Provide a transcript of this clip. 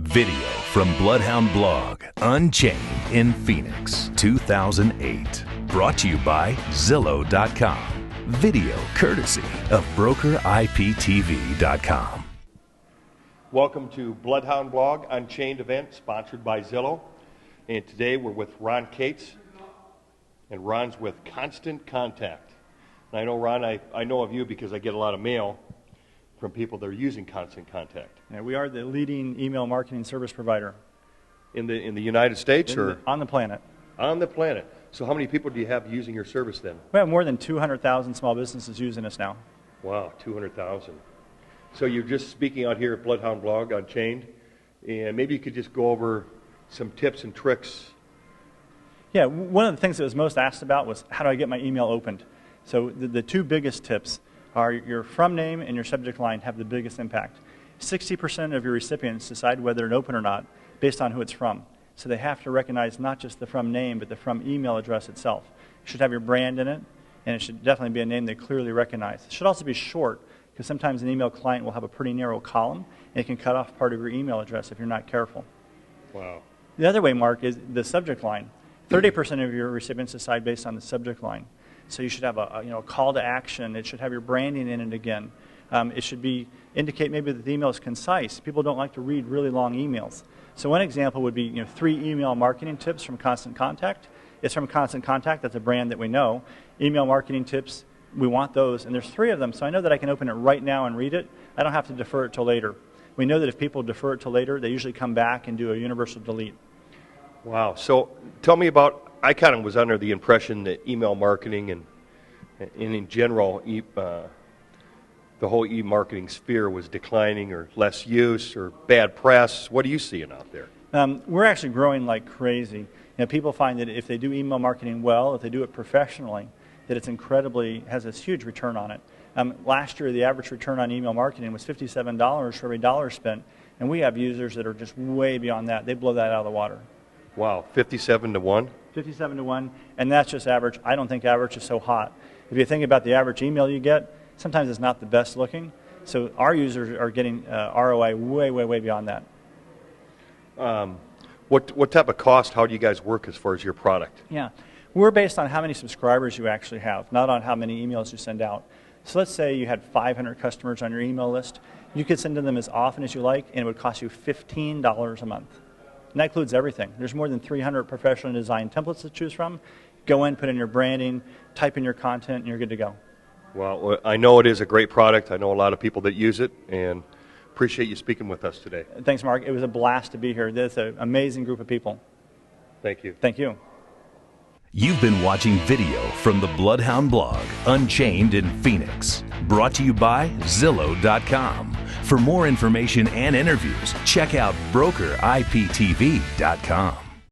Video from Bloodhound Blog, Unchained in Phoenix, 2008. Brought to you by Zillow.com. Video courtesy of BrokerIPTV.com. Welcome to Bloodhound Blog, Unchained event, sponsored by Zillow. And today we're with Ron Cates, and Ron's with Constant Contact. And I know, Ron, I know of you because I get a lot of mail from people that are using Constant Contact. Yeah, we are the leading email marketing service provider. In the United States? On the planet. On the planet. So how many people do you have using your service then? We have more than 200,000 small businesses using us now. Wow, 200,000. So you're just speaking out here at Bloodhound Blog, Unchained, and maybe you could just go over some tips and tricks. Yeah, one of the things that was most asked about was how do I get my email opened? So the two biggest tips are your from name and your subject line have the biggest impact. 60% of your recipients decide whether to open or not based on who it's from. So they have to recognize not just the from name, but the from email address itself. It should have your brand in it, and it should definitely be a name they clearly recognize. It should also be short, because sometimes an email client will have a pretty narrow column, and it can cut off part of your email address if you're not careful. Wow. The other way, Mark, is the subject line. 30% of your recipients decide based on the subject line. So you should have a call to action. It should have your branding in it again. It should indicate maybe that the email is concise. People don't like to read really long emails. So one example would be 3 email marketing tips from Constant Contact. It's from Constant Contact. That's a brand that we know. Email marketing tips, we want those. And there's 3 of them, so I know that I can open it right now and read it. I don't have to defer it till later. We know that if people defer it till later, they usually come back and do a universal delete. Wow. So tell me about, I kind of was under the impression that email marketing and in general, the whole e-marketing sphere was declining or less use or bad press. What are you seeing out there? We're actually growing like crazy. People find that if they do email marketing well, if they do it professionally, that it's has this huge return on it. Last year, the average return on email marketing was $57 for every dollar spent, and we have users that are just way beyond that. They blow that out of the water. Wow, 57 to 1? 57 to 1, and that's just average. I don't think average is so hot. If you think about the average email you get, sometimes it's not the best looking. So our users are getting ROI way, way, way beyond that. What type of cost, how do you guys work as far as your product? Yeah, we're based on how many subscribers you actually have, not on how many emails you send out. So let's say you had 500 customers on your email list. You could send to them as often as you like, and it would cost you $15 a month. And that includes everything. There's more than 300 professionally designed templates to choose from. Go in, put in your branding, type in your content, and you're good to go. Well, I know it is a great product. I know a lot of people that use it, and appreciate you speaking with us today. Thanks, Mark. It was a blast to be here. This is an amazing group of people. Thank you. Thank you. You've been watching video from the Bloodhound Blog, Unchained in Phoenix. Brought to you by Zillow.com. For more information and interviews, check out BrokerIPTV.com.